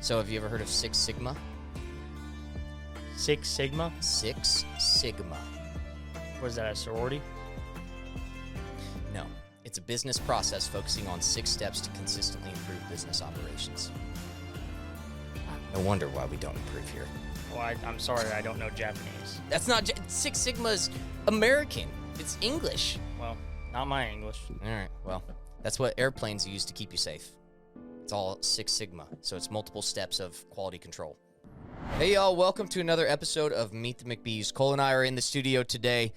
So have you ever heard of Six Sigma? Six Sigma? Six Sigma. Was that a sorority? No. It's a business process focusing on 6 steps to consistently improve business operations. No wonder why we don't improve here. Well, I'm sorry, I don't know Japanese. That's not... Six Sigma's American. It's English. Well, not my English. All right, well, that's what airplanes use to keep you safe. It's all Six Sigma, so it's multiple steps of quality control. Hey, y'all, welcome to another episode of Meet the McBees. Cole and I are in the studio today.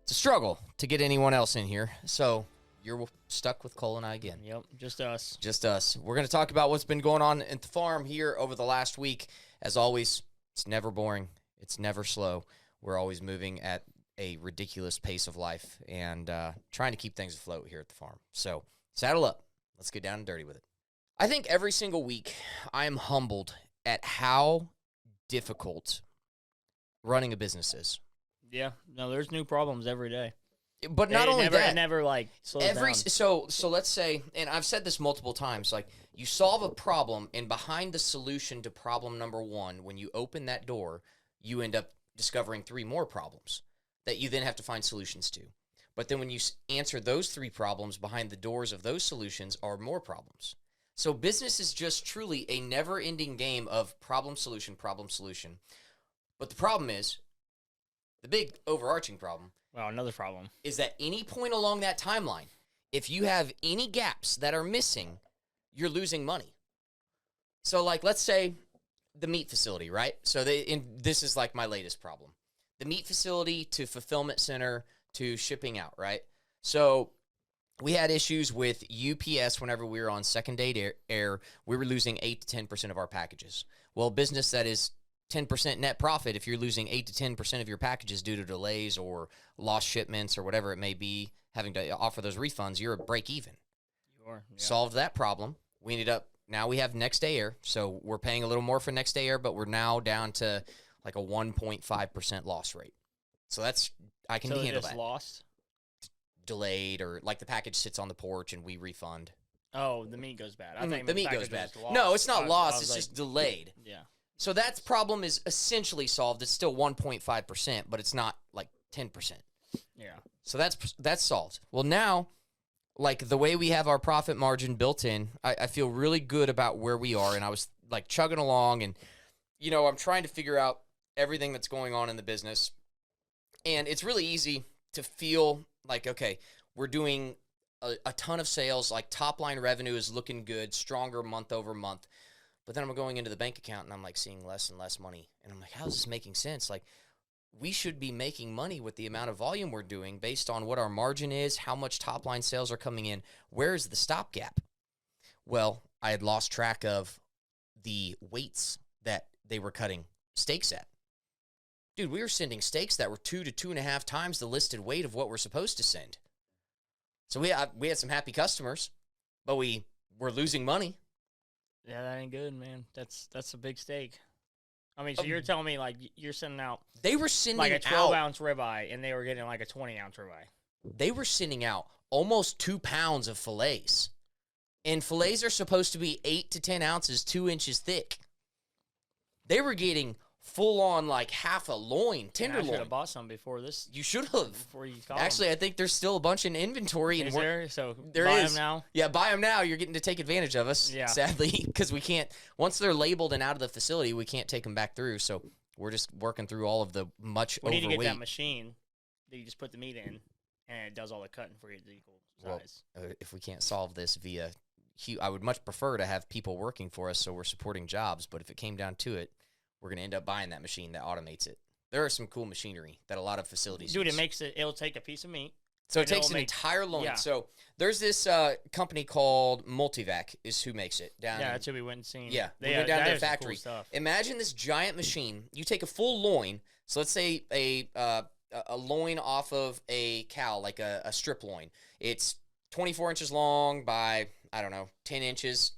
It's a struggle to get anyone else in here, so you're stuck with Cole and I again. Yep, just us. Just us. We're going to talk about what's been going on at the farm here over the last week. As always, it's never boring. It's never slow. We're always moving at a ridiculous pace of life and trying to keep things afloat here at the farm. So saddle up. Let's get down and dirty with it. I think every single week I am humbled at how difficult running a business is. Yeah, no, there's new problems every day. But not only that, it never like slows down. So let's say, and I've said this multiple times, like you solve a problem, and behind the solution to problem number 1, when you open that door, you end up discovering 3 more problems that you then have to find solutions to. But then when you answer those 3 problems, behind the doors of those solutions are more problems. So business is just truly a never-ending game of problem, solution, problem, solution. But the problem is, the big overarching problem, well, another problem, is that any point along that timeline, if you have any gaps that are missing, you're losing money. So like, let's say the meat facility, right? So this is like my latest problem. The meat facility to fulfillment center to shipping out, right? So we had issues with UPS whenever we were on second day air. We were losing 8 to 10% of our packages. Well, business that is 10% net profit, if you're losing 8 to 10% of your packages due to delays or lost shipments or whatever it may be, having to offer those refunds, you're at break even. You are. Yeah. Solved that problem. We ended up, now we have next day air, so we're paying a little more for next day air, but we're now down to like a 1.5% loss rate. So that's, I can handle that. Lost? Delayed, or like the package sits on the porch and we refund. Oh, the meat goes bad. I think the meat goes bad. Lost. No, it's not lost. It's like, just delayed. Yeah. So that problem is essentially solved. It's still 1.5%, but it's not like 10%. Yeah. So that's solved. Well, now, like the way we have our profit margin built in, I feel really good about where we are. And I was like chugging along, and you know, I'm trying to figure out everything that's going on in the business. And it's really easy to feel like, okay, we're doing a ton of sales, like top line revenue is looking good, stronger month over month. But then I'm going into the bank account and I'm like seeing less and less money. And I'm like, how is this making sense? Like, we should be making money with the amount of volume we're doing based on what our margin is, how much top line sales are coming in. Where is the stopgap? Well, I had lost track of the weights that they were cutting steaks at. Dude, we were sending steaks that were 2 to 2.5 times the listed weight of what we're supposed to send. So we had some happy customers, but we were losing money. Yeah, that ain't good, man. That's a big steak. I mean, so you're telling me like you're sending out They were sending like a out 12-ounce ribeye, and they were getting like a 20-ounce ribeye. They were sending out almost 2 pounds of fillets, and fillets are supposed to be 8 to 10 ounces, 2 inches thick. They were getting full on like half a loin, tenderloin. I should have bought some before this. You should have. Before you called. Actually, I think there's still a bunch in inventory. Is there? So there buy is. them now? Yeah, buy them now. You're getting to take advantage of us, yeah. Sadly, because we can't, once they're labeled and out of the facility, we can't take them back through. So we're just working through all of the much overweight. We need to get that machine that you just put the meat in, and it does all the cutting for you to equal size. Well, if we can't solve this via, I would much prefer to have people working for us so we're supporting jobs, but if it came down to it, we're going to end up buying that machine that automates it. There are some cool machinery that a lot of facilities Dude, use. It'll take a piece of meat. So it takes an entire loin. Yeah. So there's this company called Multivac is who makes it. That's who we went and seen. Yeah, we went down to their factory. Cool stuff. Imagine this giant machine. You take a full loin. So let's say a loin off of a cow, like a strip loin. It's 24 inches long by, 10 inches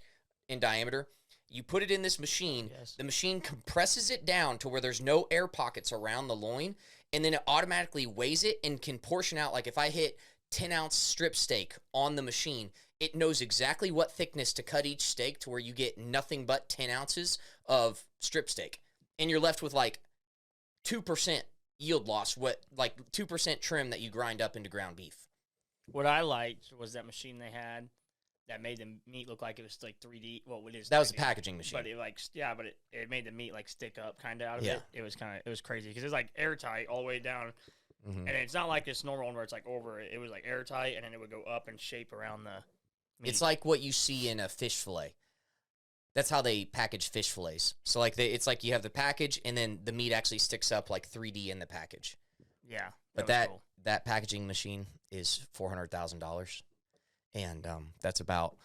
in diameter. You put it in this machine. Yes. The machine compresses it down to where there's no air pockets around the loin, and then it automatically weighs it and can portion out. Like if I hit 10-ounce strip steak on the machine, it knows exactly what thickness to cut each steak to where you get nothing but 10 ounces of strip steak. And you're left with like 2% yield loss, like 2% trim that you grind up into ground beef. What I liked was that machine they had that made the meat look like it was like 3D. Well, it is. That was a packaging machine. But it made the meat like stick up kind of out of it. It was crazy because it's like airtight all the way down. And it's not like this normal one where it's like over it. It was like airtight, and then it would go up and shape around the meat. It's like what you see in a fish fillet. That's how they package fish fillets. So like it's like you have the package, and then the meat actually sticks up like 3D in the package. Yeah, but that packaging machine is $400,000, and that's about.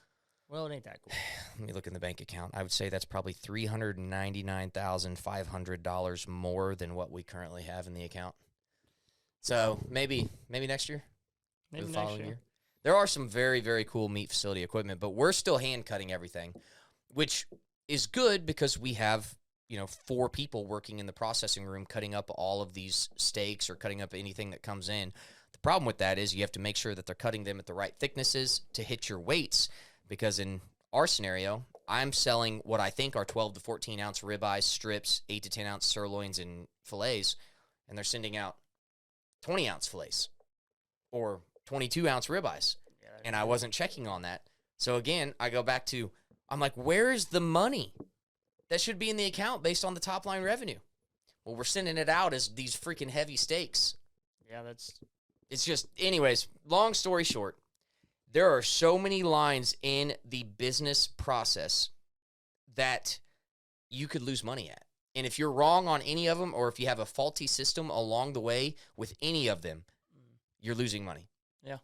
Well, it ain't that cool. Let me look in the bank account. I would say that's probably $399,500 more than what we currently have in the account. So maybe next year, maybe the next following year. year. There are some very, very cool meat facility equipment, but we're still hand cutting everything, which is good because we have 4 people working in the processing room cutting up all of these steaks or cutting up anything that comes in. The problem with that is you have to make sure that they're cutting them at the right thicknesses to hit your weights, because in our scenario, I'm selling what I think are 12 to 14 ounce ribeyes, strips, 8 to 10 ounce sirloins, and fillets, and they're sending out 20 ounce fillets or 22 ounce ribeyes. Yeah, And I wasn't checking on that. So again, I go back to, I'm like, where's the money that should be in the account based on the top line revenue? Well, we're sending it out as these freaking heavy steaks. Yeah, it's just, anyways, long story short, there are so many lines in the business process that you could lose money at. And if you're wrong on any of them, or if you have a faulty system along the way with any of them, you're losing money. Yeah.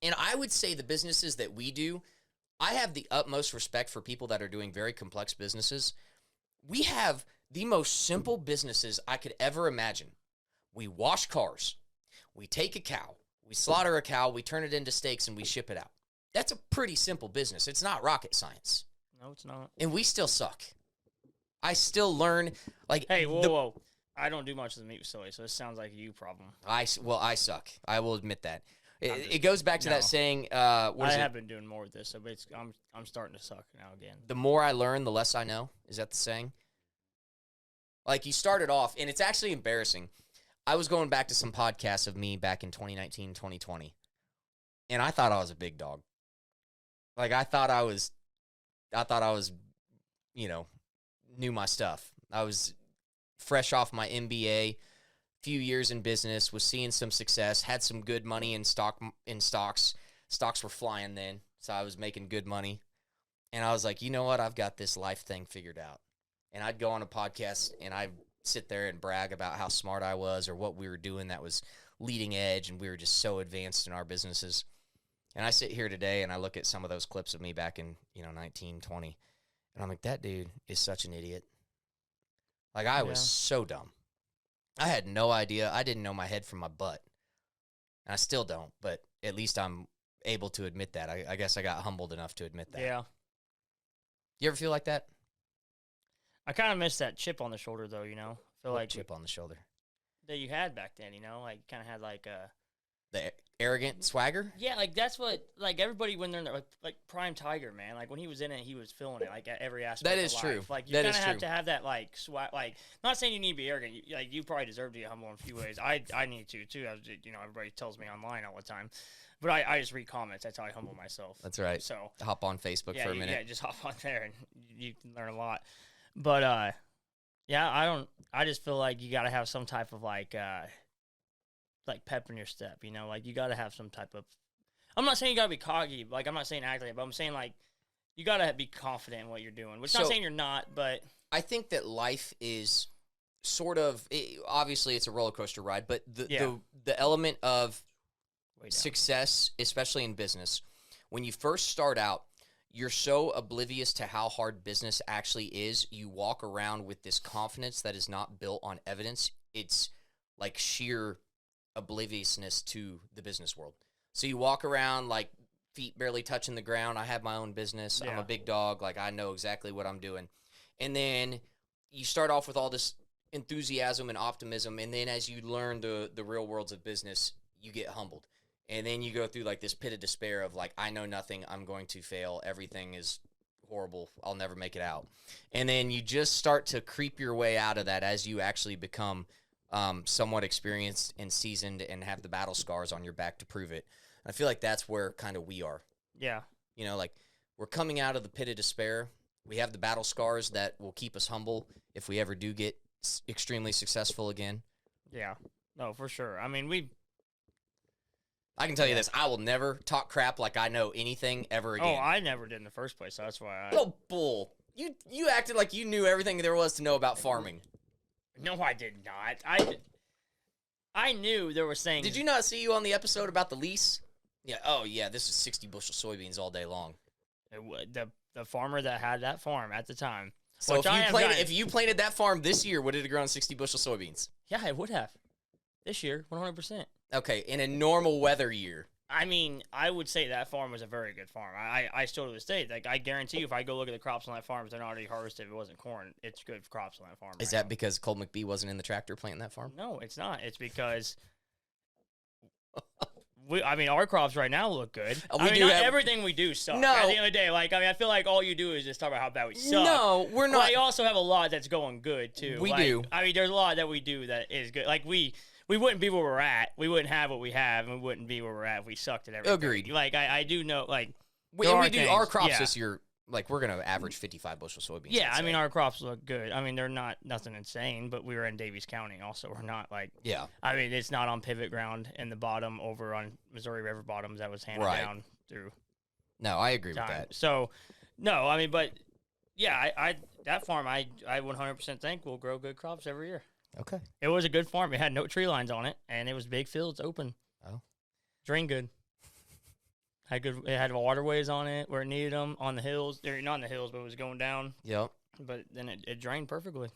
And I would say the businesses that we do, I have the utmost respect for people that are doing very complex businesses. We have the most simple businesses I could ever imagine. We wash cars. We take a cow. We slaughter a cow. We turn it into steaks, and we ship it out. That's a pretty simple business. It's not rocket science. No, it's not. And we still suck. I still learn, like... Hey, whoa. I don't do much of the meat facility, so this sounds like a you problem. I suck. I will admit that. It goes back to that saying, I have been doing more with this, so I'm starting to suck now again. The more I learn, the less I know. Is that the saying? Like, you started off, and it's actually embarrassing. I was going back to some podcasts of me back in 2019, 2020, and I thought I was a big dog. Like, I thought I was, knew my stuff. I was fresh off my MBA, few years in business, was seeing some success, had some good money in stocks. Stocks were flying then, so I was making good money. And I was like, you know what? I've got this life thing figured out. And I'd go on a podcast, and I'd sit there and brag about how smart I was or what we were doing that was leading edge, and we were just so advanced in our businesses. And I sit here today, and I look at some of those clips of me back in, 19, 20, and I'm like, that dude is such an idiot. Like, I was so dumb. I had no idea. I didn't know my head from my butt. And I still don't, but at least I'm able to admit that. I guess I got humbled enough to admit that. Yeah. You ever feel like that? I kind of miss that chip on the shoulder, though, I feel like chip on the shoulder that you had back then, like kind of had like the arrogant swagger. Yeah, like that's what like everybody when they're in there, like Prime Tiger, man. Like when he was in it, he was feeling it like at every aspect. That is of true. life. Like you kind of have to have that like swag. Like not saying you need to be arrogant. You probably deserve to be humble in a few ways. I need to too. Everybody tells me online all the time. But I just read comments. That's how I humble myself. That's right. So hop on Facebook for a minute. Yeah, just hop on there and you can learn a lot. But I just feel like you got to have some type of like pep in your step, like you got to have some type of, I'm not saying you got to be cocky, like I'm not saying act like it, but I'm saying like you got to be confident in what you're doing, which I'm not saying you're not, but I think that life is sort of, obviously it's a roller coaster ride, but the element of success, especially in business, when you first start out, you're so oblivious to how hard business actually is. You walk around with this confidence that is not built on evidence. It's like sheer obliviousness to the business world. So you walk around like feet barely touching the ground. I have my own business. I'm a big dog. Like I know exactly what I'm doing. And then you start off with all this enthusiasm and optimism. And then as you learn the real worlds of business, you get humbled. And then you go through like this pit of despair of like, I know nothing. I'm going to fail. Everything is horrible. I'll never make it out. And then you just start to creep your way out of that as you actually become somewhat experienced and seasoned and have the battle scars on your back to prove it. I feel like that's where kind of we are. Yeah. You know, like we're coming out of the pit of despair. We have the battle scars that will keep us humble if we ever do get extremely successful again. Yeah. No, for sure. I mean, I can tell you this. I will never talk crap like I know anything ever again. Oh, I never did in the first place, so that's why I... Oh, bull. You acted like you knew everything there was to know about farming. No, I did not. I knew there was things... Did you not see you on the episode about the lease? Yeah. Oh, yeah, this is 60 bushel soybeans all day long. The farmer that had that farm at the time. So if you planted that farm this year, would it have grown 60 bushel soybeans? Yeah, it would have. This year, 100%. Okay, in a normal weather year. I mean, I would say that farm was a very good farm. I still to this day, like, I guarantee you, if I go look at the crops on that farm, if they're not already harvested, if it wasn't corn, it's good crops on that farm. Is that because Cole McBee wasn't in the tractor planting that farm? No, it's not. It's because... our crops right now look good. Everything we do sucks. No. At the end of the day, I feel like all you do is just talk about how bad we suck. No, we're not. But I also have a lot that's going good, too. We do. I mean, there's a lot that we do that is good. Like, we wouldn't be where we're at. We wouldn't have what we have, and we wouldn't be where we're at if we sucked at everything. Agreed. Like, I do know, like... We do our crops this year. Like, we're going to average 55 bushel soybeans. Yeah, I mean, our crops look good. I mean, they're not nothing insane, but we were in Daviess County also. We're not like... Yeah. I mean, it's not on pivot ground in the bottom over on Missouri River bottoms that was handed down through... No, I agree time. with that. So, no, I mean, but, yeah, I that farm, I 100% think will grow good crops every year. Okay. It was a good farm. It had no tree lines on it, and it was big fields, open. Oh. Drained good. It had waterways on it where it needed them on the hills. Or not on the hills, but it was going down. Yep. But then it drained perfectly.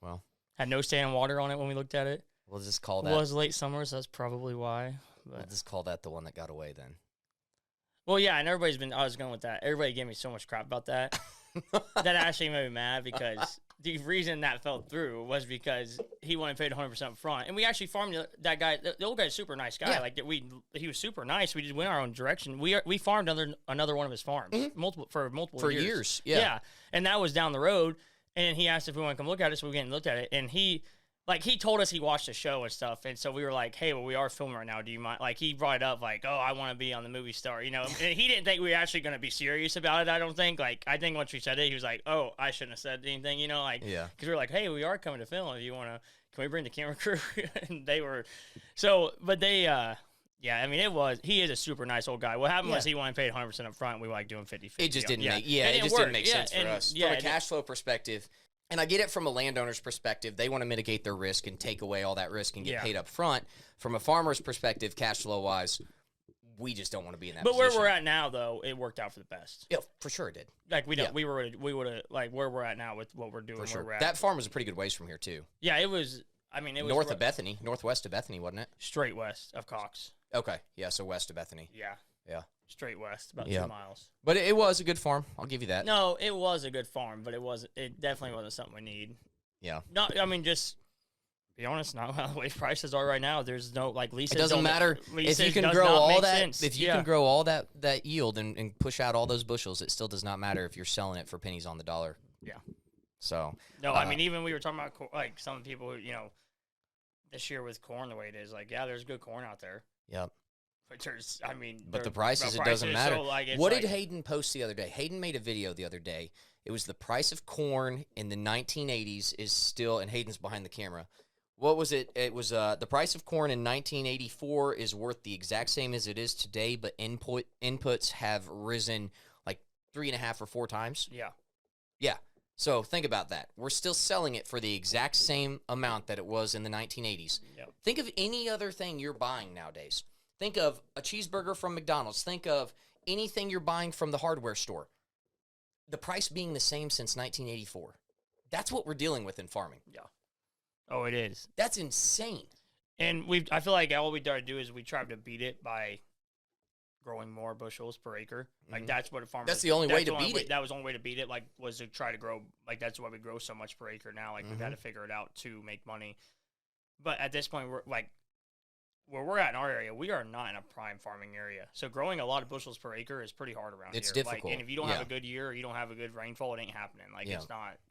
Well. Had no standing water on it when we looked at it. We'll just call that. It was late summer, so that's probably why. But. We'll just call that the one that got away then. Well, yeah, and I was going with that. Everybody gave me so much crap about that. That actually made me mad because the reason that fell through was because he wanted paid 100% front. And we actually farmed that guy. The old guy's a super nice guy. Yeah. Like he was super nice. We just went our own direction. We farmed another one of his farms for multiple years. Yeah. And that was down the road. And he asked if we want to come look at it, so we went and looked at it. And he told us he watched the show and stuff, and so we were like, hey, well, we are filming right now. Do you mind? Like, he brought it up, like, oh, I want to be on the movie star, you know? And he didn't think we were actually going to be serious about it, I don't think. Like, I think once we said it, he was like, oh, I shouldn't have said anything, you know? Like, yeah. Because we were like, hey, we are coming to film. If you want to, can we bring the camera crew? And they were, so, but they, yeah, I mean, he is a super nice old guy. What happened was he wanted paid 100% up front, and we were like doing 50-50. It just didn't make, didn't make sense for us. From a cash flow perspective. And I get it from a landowner's perspective. They want to mitigate their risk and take away all that risk and get paid up front. From a farmer's perspective, cash flow-wise, we just don't want to be in that position. But where we're at now, though, it worked out for the best. Yeah, for sure it did. Like, we would have, like, where we're at now with what we're doing, for sure. Where we're at. That farm was a pretty good ways from here, too. Yeah, it was, I mean, it was... Northwest of Bethany, wasn't it? Straight west of Cox. Okay, yeah, so west of Bethany. Yeah. Yeah. Straight west, about 2 miles. But it was a good farm. I'll give you that. No, it was a good farm, but it definitely wasn't something we need. Yeah. No, I mean, just be honest. Not how the way prices are right now. There's no like leases. It doesn't matter if you can grow all that. If you can grow all that yield and push out all those bushels, it still does not matter if you're selling it for pennies on the dollar. Yeah. So. No, I mean, even we were talking about like some people who this year with corn the way it is, like there's good corn out there. Yep. But the prices, it doesn't matter. So, like, what did Hayden post the other day? Hayden made a video the other day. It was the price of corn in the 1980s is still, and Hayden's behind the camera. What was it? It was the price of corn in 1984 is worth the exact same as it is today, but inputs have risen like 3.5 or 4 times. Yeah. Yeah. So think about that. We're still selling it for the exact same amount that it was in the 1980s. Yep. Think of any other thing you're buying nowadays. Think of a cheeseburger from McDonald's. Think of anything you're buying from the hardware store. The price being the same since 1984. That's what we're dealing with in farming. Yeah. Oh, it is. That's insane. And I feel like all we try to do is we try to beat it by growing more bushels per acre. Like that's what a farmer. That's the only way to beat it. That was the only way to beat it. Like was to try to grow. Like that's why we grow so much per acre now. Like we've got to figure it out to make money. But at this point, we're like, where we're at in our area, we are not in a prime farming area. So growing a lot of bushels per acre is pretty hard around It's here. difficult. Like, and if you don't have a good year, or you don't have a good rainfall, it ain't happening. Like Yeah.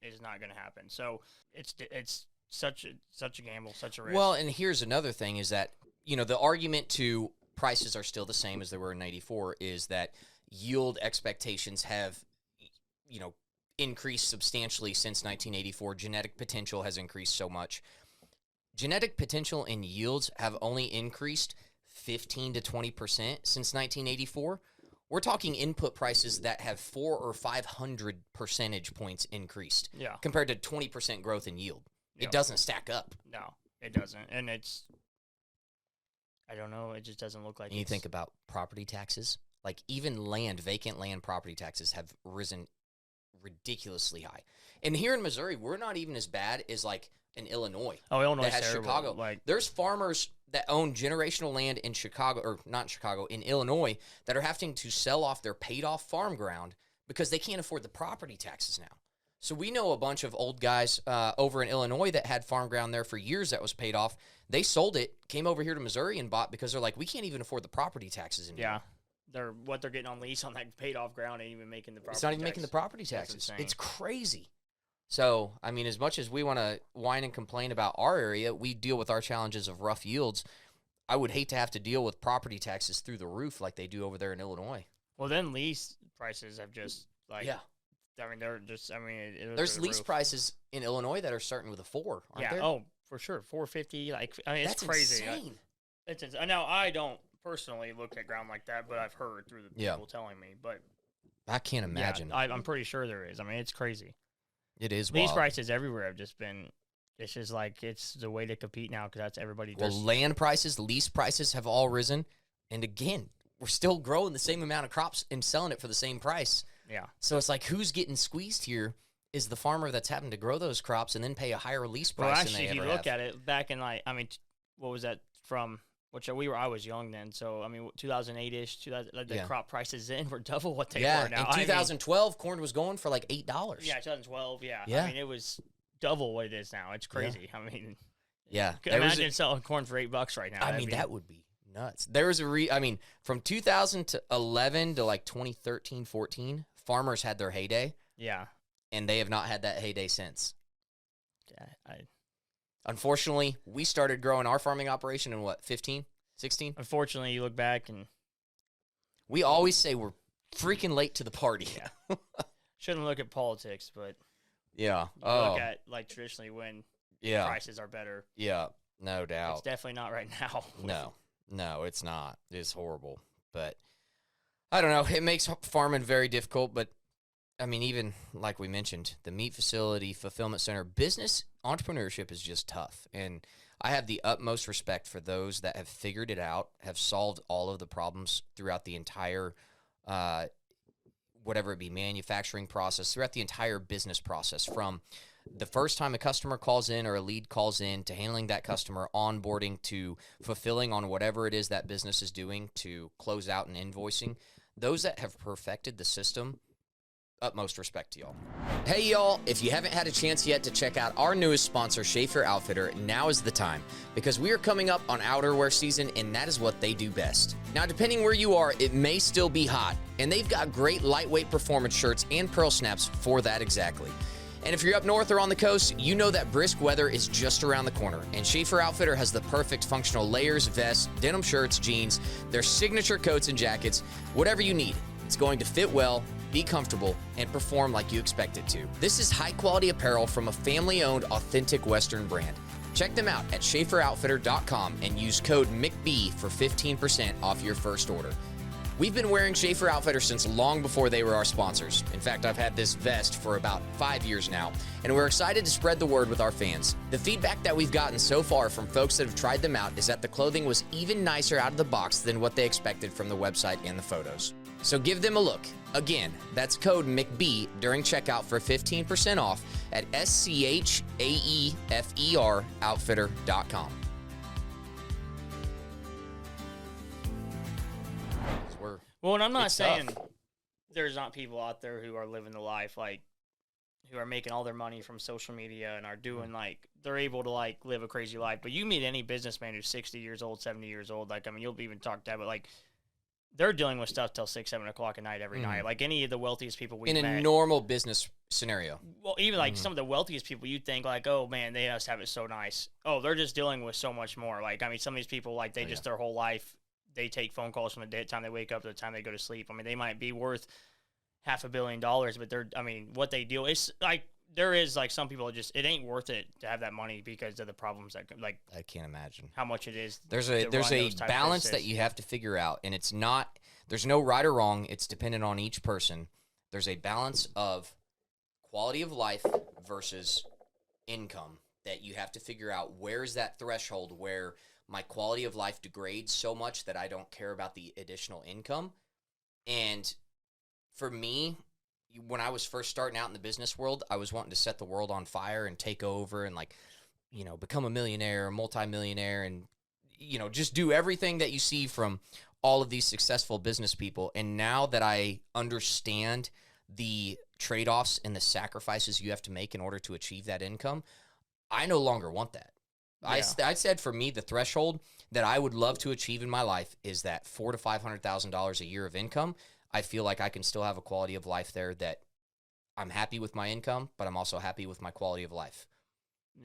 it's not going to happen. So it's such a gamble, such a risk. Well, and here's another thing is that, the argument to prices are still the same as they were in 94 is that yield expectations have, increased substantially since 1984. Genetic potential has increased so much. Genetic potential and yields have only increased 15 to 20% since 1984. We're talking input prices that have 400 or 500 percentage points increased compared to 20% growth in yield. It doesn't stack up. No, it doesn't. And I don't know, it just doesn't look like And you think about property taxes, like even vacant land property taxes have risen ridiculously high. And here in Missouri, we're not even as bad as like in Illinois. Oh, Illinois that has terrible. Chicago. Like, there's farmers that own generational land in Chicago, or not in Chicago, in Illinois, that are having to sell off their paid-off farm ground because they can't afford the property taxes now. So we know a bunch of old guys over in Illinois that had farm ground there for years that was paid off. They sold it, came over here to Missouri and bought because they're like, we can't even afford the property taxes anymore. Yeah. What they're getting on lease on that paid off ground ain't even making the property It's not even tax. making the property taxes. That's It's crazy. So, I mean, as much as we want to whine and complain about our area, we deal with our challenges of rough yields. I would hate to have to deal with property taxes through the roof like they do over there in Illinois. Well, then lease prices have just, like, yeah. I mean, they're just, I mean, there's lease prices in Illinois that are starting with a 4, aren't there? Oh, for sure. $450. Like, I mean, it's crazy. Insane. It's insane. Now, I don't personally look at ground like that, but I've heard through the people telling me. But I can't imagine. Yeah, I'm pretty sure there is. I mean, it's crazy. It is Lease wild. prices everywhere have just been, it's just like, it's the way to compete now because that's everybody does. Well, land prices, lease prices have all risen. And again, we're still growing the same amount of crops and selling it for the same price. Yeah. So it's like, who's getting squeezed here is the farmer that's having to grow those crops and then pay a higher lease price Well, actually, than they if you ever look have. at it back in, like, I mean, what was that from? I was young then, so I mean, 2008-ish, the crop prices then were double what they were now. In 2012, corn was going for like $8. Yeah, 2012. Yeah, Yeah. I mean, it was double what it is now. It's crazy. I mean, yeah, imagine selling corn for $8 right now. I mean, that would be nuts. There was I mean, from 2011 to like 2013, 14, farmers had their heyday. Yeah, and they have not had that heyday since. Yeah, Unfortunately, we started growing our farming operation in what, 15, 16? Unfortunately, you look back and we always say we're freaking late to the party. Yeah. Shouldn't look at politics, but yeah, look at like traditionally when prices are better. Yeah, no doubt. It's definitely not right now. No, it's not. It's horrible. But I don't know. It makes farming very difficult. But I mean, even like we mentioned, the meat facility, fulfillment center, business entrepreneurship is just tough. And I have the utmost respect for those that have figured it out, have solved all of the problems throughout the entire, whatever it be, manufacturing process, throughout the entire business process, from the first time a customer calls in or a lead calls in to handling that customer, onboarding, to fulfilling on whatever it is that business is doing, to close out and invoicing. Those that have perfected the system, utmost respect to y'all. Hey y'all, if you haven't had a chance yet to check out our newest sponsor, Schaefer Outfitter, now is the time, because we are coming up on outerwear season and that is what they do best. Now, depending where you are, it may still be hot, and they've got great lightweight performance shirts and pearl snaps for that exactly. And if you're up north or on the coast, you know that brisk weather is just around the corner, and Schaefer Outfitter has the perfect functional layers, vests, denim shirts, jeans, their signature coats and jackets, whatever you need. It's going to fit well, be comfortable, and perform like you expect it to. This is high-quality apparel from a family-owned, authentic Western brand. Check them out at SchaeferOutfitter.com and use code McBee for 15% off your first order. We've been wearing Schaefer Outfitter since long before they were our sponsors. In fact, I've had this vest for about 5 years now, and we're excited to spread the word with our fans. The feedback that we've gotten so far from folks that have tried them out is that the clothing was even nicer out of the box than what they expected from the website and the photos. So give them a look. Again, that's code McBee during checkout for 15% off at SCHAEFER Outfitter.com. Well, and I'm not saying there's not people out there who are living the life, like, who are making all their money from social media and are doing like they're able to like live a crazy life. But you meet any businessman who's 60 years old, 70 years old, like I mean, you'll even talk to that, but like they're dealing with stuff till 6, 7 o'clock at night every night. Like any of the wealthiest people we've in a met. normal business scenario. Well, even like some of the wealthiest people, you'd think like, oh man, they must have it so nice. Oh, they're just dealing with so much more. Like I mean, some of these people, like they just their whole life, they take phone calls from the time they wake up to the time they go to sleep. I mean, they might be worth $500 million, but they're, I mean, what they do is like there is like some people just it ain't worth it to have that money because of the problems that like I can't imagine how much it is. There's a balance that you have to figure out, and it's not. There's no right or wrong. It's dependent on each person. There's a balance of quality of life versus income that you have to figure out. Where is that threshold where my quality of life degrades so much that I don't care about the additional income? And for me, when I was first starting out in the business world, I was wanting to set the world on fire and take over and like, you know, become a millionaire, a multimillionaire, and, you know, just do everything that you see from all of these successful business people. And now that I understand the trade-offs and the sacrifices you have to make in order to achieve that income, I no longer want that. Yeah. I said for me, the threshold that I would love to achieve in my life is that $400,000 to $500,000 a year of income. I feel like I can still have a quality of life there that I'm happy with my income, but I'm also happy with my quality of life.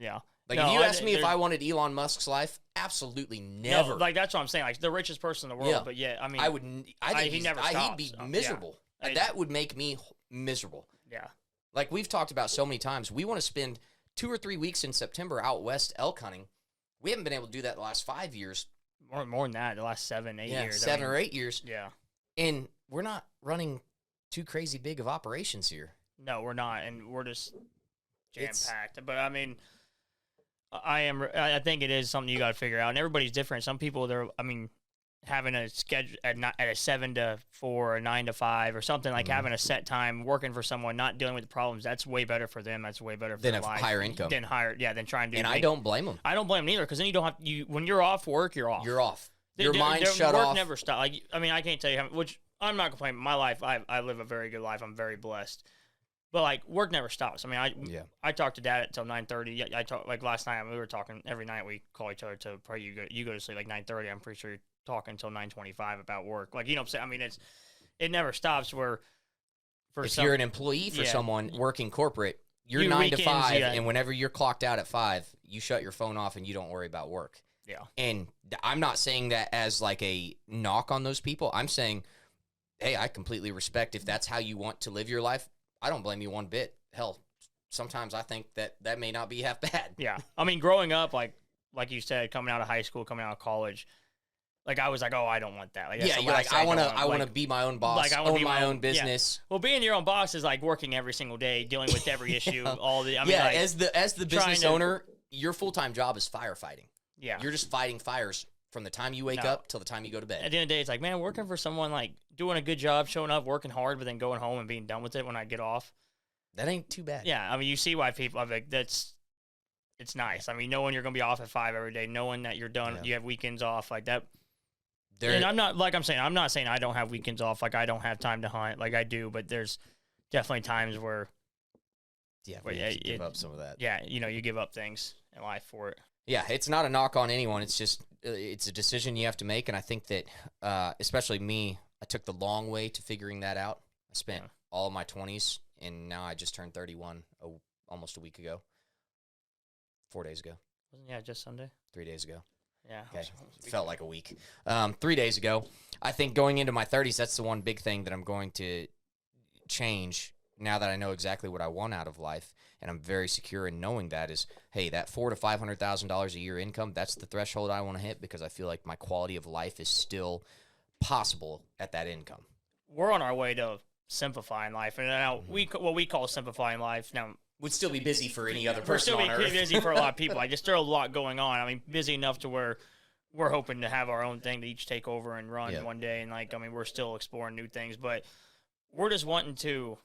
Yeah. Like, if you asked me if I wanted Elon Musk's life, absolutely never. No, like, that's what I'm saying. Like, the richest person in the world, but yeah, I mean. He'd be miserable. Yeah. That would make me miserable. Yeah. Like, we've talked about so many times, we want to spend 2 or 3 weeks in September out west elk hunting. We haven't been able to do that the last 5 years. More than that, the last 7, 8 years. 7 or 8 years. Yeah. And we're not running too crazy big of operations here. No, we're not, and we're just jam-packed. But, I mean, I think it is something you got to figure out, and everybody's different. Some people, having a schedule at a 7 to 4 or 9 to 5 or something, like having a set time, working for someone, not dealing with the problems, that's way better for them. That's way better for their life. Higher income. Than trying to do. And I don't blame them. I don't blame them either, because then you don't have when you're off work, you're off. You're off. Your mind's shut off. Work never stops. Like, I mean, I can't tell you which I'm not complaining. My life, I live a very good life. I'm very blessed. But, like, work never stops. I mean, I talk to Dad until 9:30. I talk, like, last night we were talking every night. We call each other to pray. You go to sleep like 9:30. I'm pretty sure you're talking until 9:25 about work. Like, you know what I'm saying? I mean, it never stops. Where if you're an employee for someone working corporate, you're 9 to 5, and whenever you're clocked out at 5, you shut your phone off and you don't worry about work. Yeah. And I'm not saying that as like a knock on those people. I'm saying, hey, I completely respect if that's how you want to live your life. I don't blame you one bit. Hell, sometimes I think that may not be half bad. Yeah. I mean, growing up, like you said, coming out of high school, coming out of college, like I was like, oh, I don't want that. Like, yeah, you're like, I want to be my own boss, like, I own my own business. Yeah. Well, being your own boss is like working every single day, dealing with every issue, all the. I mean, like, as the business owner, your full-time job is firefighting. Yeah. You're just fighting fires from the time you wake up till the time you go to bed. At the end of the day, it's like, man, working for someone, like, doing a good job, showing up, working hard, but then going home and being done with it when I get off. That ain't too bad. Yeah, I mean, you see why people, like, it's nice. I mean, knowing you're going to be off at 5 every day, knowing that you're done, you have weekends off, like that. And I'm not saying I don't have weekends off, like I don't have time to hunt, like I do, but there's definitely times where you give up some of that. Yeah, you give up things in life for it. Yeah, it's not a knock on anyone. It's just it's a decision you have to make, and I think that especially me, I took the long way to figuring that out. I spent all of my 20s, and now I just turned 31 almost a week ago. 4 days ago. Yeah, just Sunday. 3 days ago. Yeah. Okay. Felt like a week. 3 days ago. I think going into my 30s, that's the one big thing that I'm going to change now that I know exactly what I want out of life, and I'm very secure in knowing that is, hey, that $400,000 to $500,000 a year income, that's the threshold I want to hit because I feel like my quality of life is still possible at that income. We're on our way to simplifying life, and now what we call simplifying life now would still be busy for any other person on Earth. We're still busy for a lot of people. Like, there's still a lot going on. I mean, busy enough to where we're hoping to have our own thing to each take over and run one day, and like, I mean, we're still exploring new things, but we're just wanting to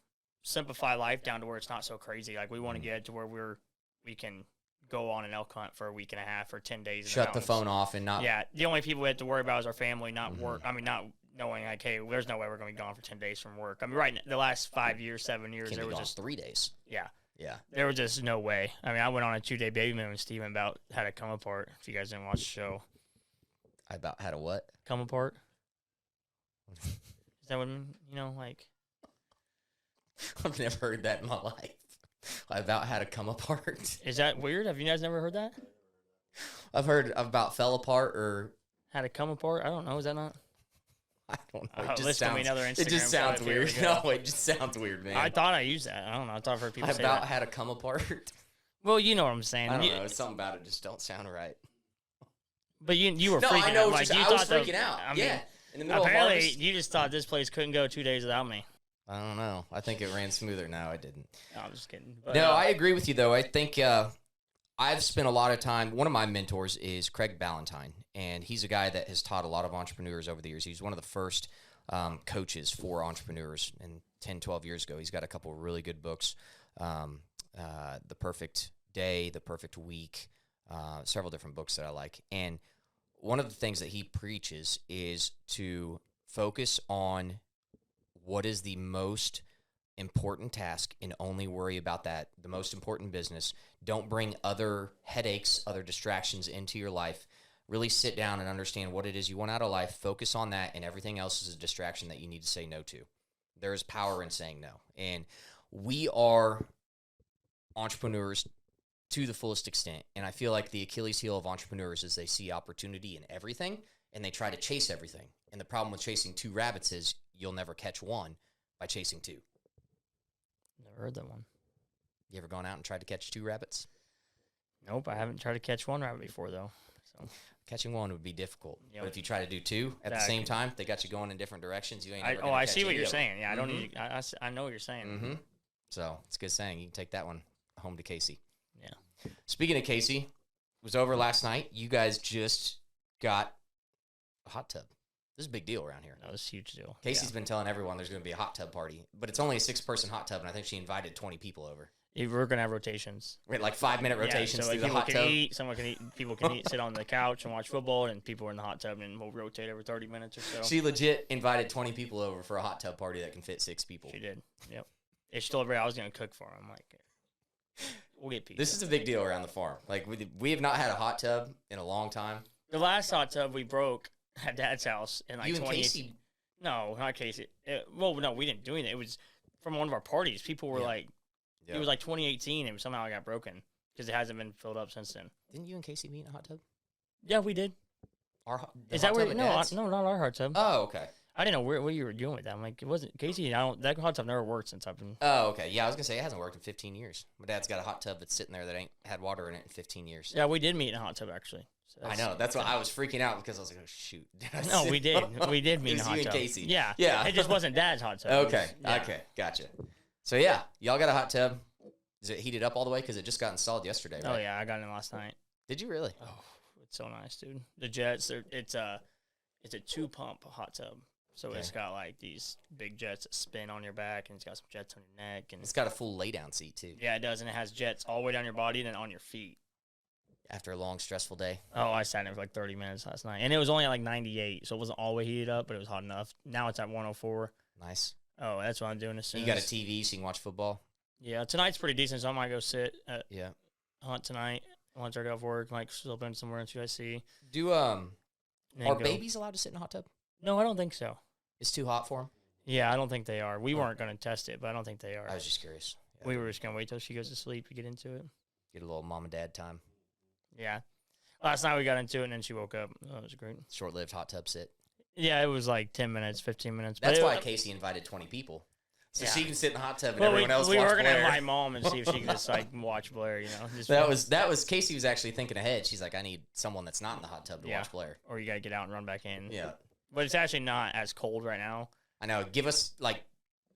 simplify life down to where it's not so crazy. Like, we want to get to where we can go on an elk hunt for a week and a half or 10 days. Shut the phone off and not. Yeah, the only people we have to worry about is our family, not work. I mean, not knowing like, hey, there's no way we're going to be gone for 10 days from work. I mean, right, the last 5 years, 7 years, there was just 3 days. Yeah, Yeah. There was just no way. I mean, I went on a 2-day baby moon with Steven about how to come apart. If you guys didn't watch the show. I about had a what? Come apart? Is that what, like... I've never heard that in my life. I about had to come apart. Is that weird? Have you guys never heard that? I've heard about fell apart or... How to come apart? I don't know. Is that not? I don't know. Oh, listen to me another Instagram. It just sounds photo. Here weird. we go. No, it just sounds weird, man. I thought I used that. I don't know. I thought I've heard people I say about that. had to come apart. Well, you know what I'm saying. I don't know. Something about it just don't sound right. But you were No, freaking I know. out. Like, I was freaking out. I mean, yeah. In the middle apparently, of harvest. you just thought this place couldn't go 2 days without me. I don't know. I think it ran smoother. No, I didn't. No, I'm just kidding. But, No, I agree with you, though. I think I've spent a lot of time. One of my mentors is Craig Ballantyne, and he's a guy that has taught a lot of entrepreneurs over the years. He's one of the first coaches for entrepreneurs, and 10, 12 years ago, he's got a couple of really good books, The Perfect Day, The Perfect Week, several different books that I like. And one of the things that he preaches is to focus on what is the most important task and only worry about that, the most important business. Don't bring other headaches, other distractions into your life. Really sit down and understand what it is you want out of life. Focus on that, and everything else is a distraction that you need to say no to. There is power in saying no. And we are entrepreneurs to the fullest extent. And I feel like the Achilles heel of entrepreneurs is they see opportunity in everything, and they try to chase everything. And the problem with chasing two rabbits is you'll never catch one by chasing two. Never heard that one. You ever gone out and tried to catch two rabbits? Nope, I haven't tried to catch one rabbit before, though. So Catching one would be difficult. Yeah, but if you try to do two at the same time, they got you going in different directions. You ain't never gonna I catch see what any you're of them. saying. Yeah, I don't need. I know what you're saying. Mm-hmm. So it's a good saying. You can take that one home to Casey. Yeah. Speaking of Casey, was over last night. You guys just got a hot tub. This is a big deal around here. No, this is a huge deal. Casey's been telling everyone there's going to be a hot tub party, but it's only a 6-person hot tub, and I think she invited 20 people over. Yeah, we're gonna have rotations. We had like 5-minute rotations so through the people hot can tub. eat. Someone can eat. People can eat. Sit on the couch and watch football, and people are in the hot tub, and we'll rotate every 30 minutes or so. She legit invited 20 people over for a hot tub party that can fit 6 people. She did. Yep. And she told everybody I was gonna cook for them. Like, we'll get pizza. This is a big deal around the farm. Like we have not had a hot tub in a long time. The last hot tub we broke at Dad's house in like You and 2018. Casey? No, not Casey. Well, no, we didn't do anything. It was from one of our parties. People were like, it was like 2018, and somehow it got broken because it hasn't been filled up since then. Didn't you and Casey meet in a hot tub? Yeah, we did. The Is that hot where? tub at No, Dad's? no, not our hot tub. Oh, okay. I didn't know what you were doing with that. I'm like, it wasn't Casey. That hot tub never worked since I've been. Oh, okay. Yeah, I was gonna say it hasn't worked in 15 years. My dad's got a hot tub that's sitting there that ain't had water in it in 15 years. Yeah, we did meet in a hot tub actually. So I know. That's why I was freaking out because I was like, oh shoot. No, we did. We did meet It in was a hot you tub. and Casey. Yeah, Yeah. It just wasn't Dad's hot tub. It Okay. was- yeah. Okay. Gotcha. So yeah, y'all got a hot tub. Is it heated up all the way? Because it just got installed yesterday, right? Oh yeah, I got in last night. Did you really? Oh, it's so nice, dude. The jets, it's a 2-pump hot tub. So Okay. it's got like these big jets that spin on your back, and it's got some jets on your neck, and It's got a full lay down seat too. yeah, it does, and it has jets all the way down your body and then on your feet. After a long, stressful day. Oh, I sat in there for like 30 minutes last night, and it was only at like 98, so it wasn't all the way heated up, but it was hot enough. Now it's at 104. Nice. Oh, that's what I'm doing as soon. You got a as- TV so you can watch football. Yeah, tonight's pretty decent, so I might go sit at Yeah. Hunt tonight. Once I get off work, might slip in somewhere in CIC. Do and then are go. babies allowed to sit in a hot tub? No, I don't think so. It's too hot for them. Yeah, I don't think they are. We weren't going to test it, but I don't think they are. I was just curious. Yeah. We were just going to wait till she goes to sleep to get into it. Get a little mom and dad time. Yeah. Last night we got into it, and then she woke up. Oh, it was great. Short-lived hot tub sit. Yeah, it was like 10 minutes, 15 minutes. That's but why Casey invited 20 people. So Yeah. she can sit in the hot tub and Well, everyone else we watch were going to Blair. invite Mom and see if she could just like watch Blair, Just That was Casey was actually thinking ahead. She's like, I need someone that's not in the hot tub to Yeah. watch Blair. Or you got to get out and run back in. Yeah. But it's actually not as cold right now. I know. Give us like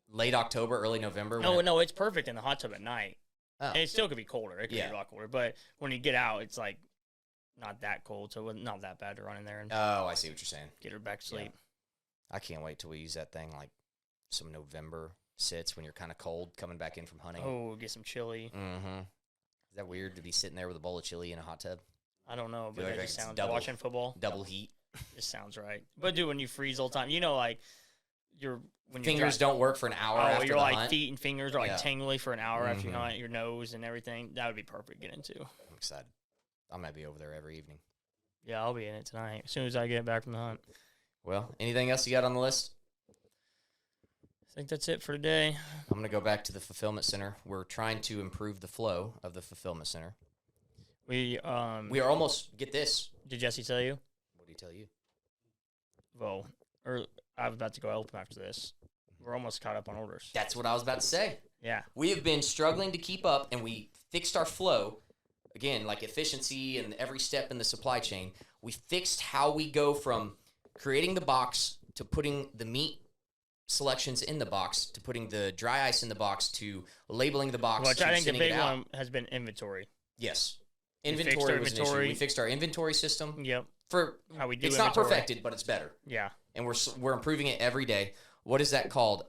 late October, early November. No, it's perfect in the hot tub at night. Oh. And it still could be colder. It could Yeah. be a lot colder. But when you get out, it's like not that cold, so it's not that bad to run in there and Oh, I see what you're saying. get her back to sleep. I can't wait till we use that thing like some November sits when you're kind of cold coming back in from hunting. Oh, get some chili. Mm-hmm. Is that weird to be sitting there with a bowl of chili in a hot tub? I don't know, but Feel like that just it's sounds double. watching football. Double heat. Just sounds right. But dude, when you freeze all the time, like when Fingers don't work for an hour after your the like hunt. feet and fingers are like Yeah. tingly for an hour after you Mhm. hunt, your nose and everything. That would be perfect to get into. I'm excited. I might be over there every evening. Yeah, I'll be in it tonight as soon as I get back from the hunt. Well, anything else you got on the list? I think that's it for today. I'm going to go back to the fulfillment center. We're trying to improve the flow of the fulfillment center. We We are almost, get this. did Jesse tell you? What did he tell you? Well, I was about to go help him after this. We're almost caught up on orders. That's what I was about to say. Yeah. We have been struggling to keep up, and we fixed our flow. Again, like efficiency and every step in the supply chain. We fixed how we go from creating the box to putting the meat selections in the box to putting the dry ice in the box to labeling the box. Which to I think the sending it big out. one has been inventory. Yes. We fixed Inventory our was an issue. inventory. We fixed our inventory system. Yep. For How we do it's not inventory. perfected, but it's better. Yeah. And we're improving it every day. What is that called?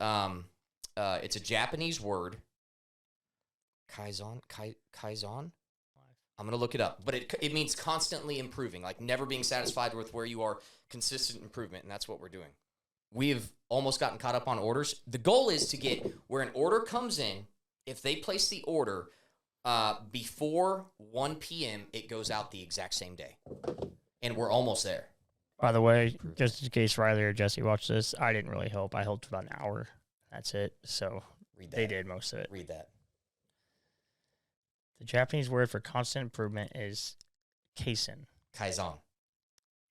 It's a Japanese word. Kaizen. I'm gonna look it up, but it means constantly improving, like never being satisfied with where you are. Consistent improvement, and that's what we're doing. We've almost gotten caught up on orders. The goal is to get where an order comes in. If they place the order before 1 p.m., it goes out the exact same day, and we're almost there. By the way, just in case Riley or Jesse watched this, I didn't really help. I helped about an hour. That's it. So Read that. they did most of it. Read that. The Japanese word for constant improvement is Kaizen. Kaizen.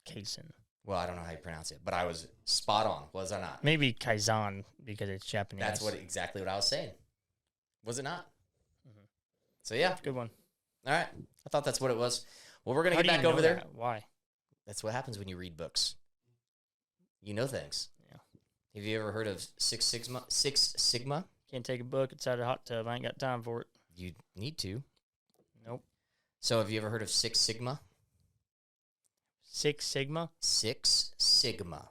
Kaizen. Well, I don't know how you pronounce it, but I was spot on, was I not? Maybe Kaizen because it's Japanese. That's exactly what I was saying. Was it not? Mhm. So, yeah. Good one. All right. I thought that's what it was. Well, we're going to How get do you back know over there. that? Why? That's what happens when you read books. You know things. Yeah. Have you ever heard of Six Sigma? Six Sigma? Can't take a book inside a hot tub. I ain't got time for it. You need to. Nope. So, have you ever heard of Six Sigma? Six Sigma? Six Sigma.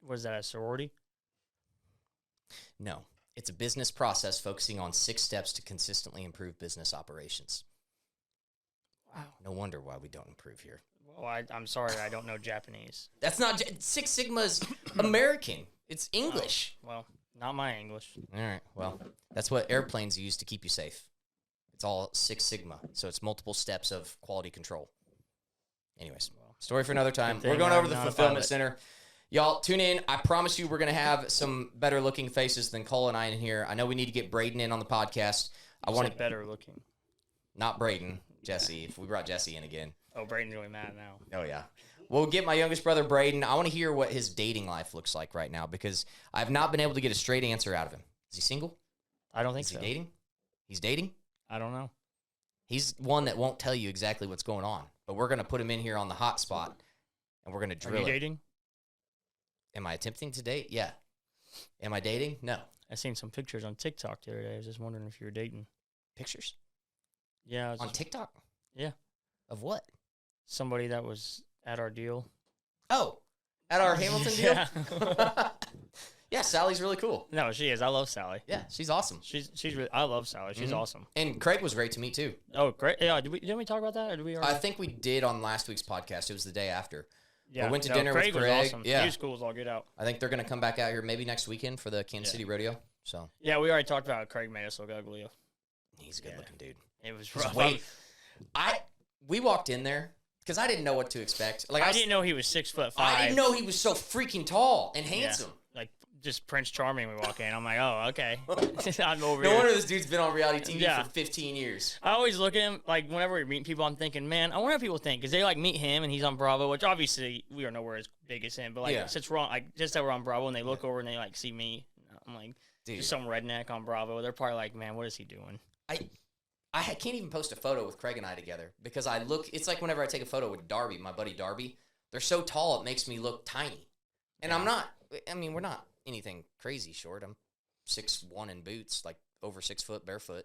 Was that a sorority? No. It's a business process focusing on 6 steps to consistently improve business operations. Wow. No wonder why we don't improve here. Well, I'm sorry. I don't know Japanese. That's not Six Sigma's American. It's English. Oh, well, not my English. All right. Well, that's what airplanes use to keep you safe. It's all Six Sigma. So it's multiple steps of quality control. Anyways, story for another time. Good thing We're going over I'm the not a fulfillment pilot. center. Y'all, tune in. I promise you we're going to have some better looking faces than Cole and I in here. I know we need to get Braden in on the podcast. I want to better looking. not Braden, Jesse. If we brought Jesse in again. Oh, Braden's really mad now. Oh, yeah. We'll get my youngest brother, Braden. I want to hear what his dating life looks like right now because I've not been able to get a straight answer out of him. Is he single? I don't think Is he so. dating? He's dating? I don't know. He's one that won't tell you exactly what's going on. But we're going to put him in here on the hot spot, and we're going to Are drill you it. dating? Am I attempting to date? Yeah. Am I dating? No. I seen some pictures on TikTok the other day. I was just wondering if you were dating. Pictures? Yeah. On TikTok? Yeah. Of what? Somebody that was at our deal. Oh, at our Hamilton deal? Yeah. Yeah, Sally's really cool. No, she is. I love Sally. Yeah, she's awesome. She's really, I love Sally. She's Mhm. awesome. And Craig was great to meet, too. Oh, great. Yeah. Didn't we talk about that? Or did we already? I think we did on last week's podcast. It was the day after. Yeah. went to dinner with Craig was Craig. awesome. Yeah. He was cool as all get out. I think they're going to come back out here maybe next weekend for the Kansas City Rodeo. So Yeah, we already talked about how Craig made us look ugly. he's a good looking dude. It was Just rough. wait. We walked in there because I didn't know what to expect. Like I didn't know he was 6'5". I didn't know he was so freaking tall and handsome. Like just Prince Charming. We walk in. I'm like, oh, okay. I'm over No here. wonder this dude's been on reality TV Yeah. for 15 years. I always look at him like whenever we meet people, I'm thinking, man, I wonder what people think because they like meet him and he's on Bravo, which obviously we are nowhere as big as him. But like Yeah. since we're on, like just that we're on Bravo and they look over and they like see me, I'm like, Dude, just some redneck on Bravo. They're probably like, man, what is he doing? I can't even post a photo with Craig and I together because I look. It's like whenever I take a photo with Darby, my buddy Darby. They're so tall, it makes me look tiny. And I'm not. I mean, we're not anything crazy short. I'm 6'1" in boots, like over 6 foot barefoot.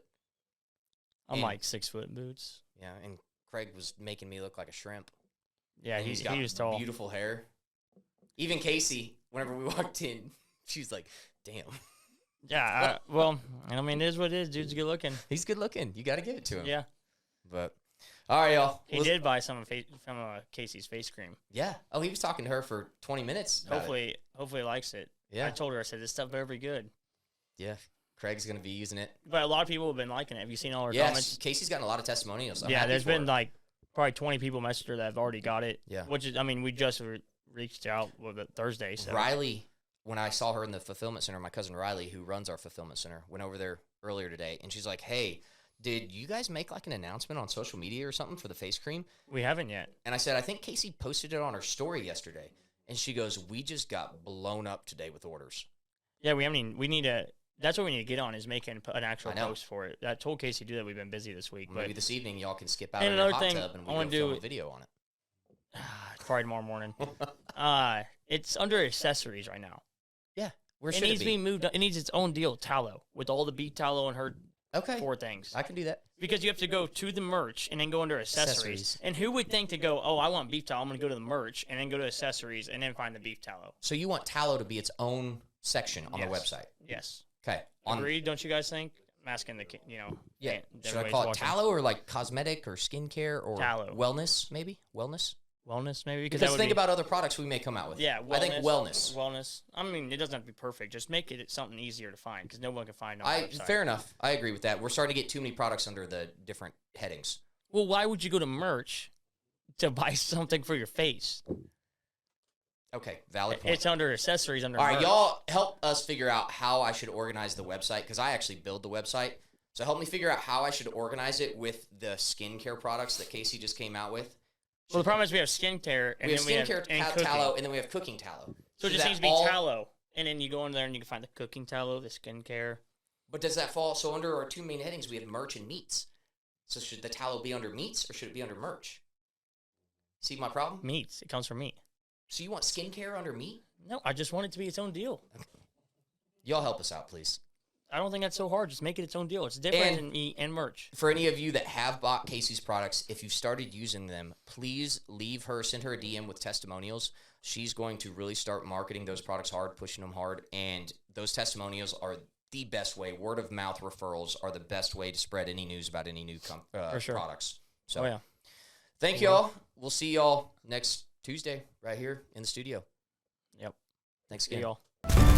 I'm And- like 6 foot in boots. Yeah, and Craig was making me look like a shrimp. Yeah, And he got was tall. beautiful hair. Even Casey, whenever we walked in, she's like, "Damn, Yeah, well, I mean, it is what it is. Dude's good looking. he's good looking. You got to give it to him." Yeah, But all right, y'all. he did buy some from Casey's face cream. Yeah. Oh, he was talking to her for 20 minutes. about it. Hopefully he likes it. Yeah. I told her, I said, this stuff better be good. Yeah. Craig's going to be using it. But a lot of people have been liking it. Have you seen all her Yes. comments? Casey's gotten a lot of testimonials. I'm Yeah, happy there's for been her. like probably 20 people messaged her that have already got it. Yeah. Which is, I mean, we just reached out with it Thursday. So. Riley, when I saw her in the fulfillment center, my cousin Riley, who runs our fulfillment center, went over there earlier today, and she's like, hey, did you guys make like an announcement on social media or something for the face cream? We haven't yet. And I said, I think Casey posted it on her story yesterday. And she goes, we just got blown up today with orders. Yeah, we need to. That's what we need to get on is making an actual I know. post for it. I told Casey to do that. We've been busy this week. Maybe but this evening y'all can skip out And in your another hot thing tub and I we wanna can film do- a video on it. Probably tomorrow morning. It's under accessories right now. Yeah. Where It should needs it to be? be moved. It needs its own deal, tallow, with all the beef tallow and her Okay. 4 things. I can do that. Because you have to go to the merch and then go under accessories. Accessories. And who would think to go, oh, I want beef tallow, I'm going to go to the merch and then go to accessories and then find the beef tallow. So you want tallow to be its own section on the Yes. website. Yes. Okay. Agreed, don't you guys think? I'm asking the, Yeah. Should I everybody's call it watching. tallow or like cosmetic or skincare or Tallow. wellness, maybe? Wellness? Wellness, maybe? Because that would think be- about other products we may come out with. Yeah, I think wellness. Wellness. I mean, it doesn't have to be perfect. Just make it something easier to find because no one can find it on the website. Fair enough. I agree with that. We're starting to get too many products under the different headings. Well, why would you go to merch to buy something for your face? Okay, valid point. It's under accessories under All right, merch. y'all help us figure out how I should organize the website because I actually build the website. So help me figure out how I should organize it with the skincare products that Casey just came out with. Well, the problem is we have skincare and We have then we have skincare and cooking. tallow, and then we have cooking tallow. So it Should just that needs to be all- tallow. And then you go in there and you can find the cooking tallow, the skincare. But does that fall? So under our 2 main headings, we have merch and meats. So should the tallow be under meats or should it be under merch? See my problem? Meats. It comes from meat. So you want skincare under meat? No, I just want it to be its own deal. Y'all help us out, please. I don't think that's so hard. Just make it its own deal. It's different And- than meat and merch. For any of you that have bought Casey's products, if you've started using them, please send her a DM with testimonials. She's going to really start marketing those products hard, pushing them hard. And those testimonials are the best way. Word of mouth referrals are the best way to spread any news about any new For sure. products. So Oh, yeah. thank y'all. We'll see y'all next Tuesday right here in the studio. Yep. Thanks See again. y'all.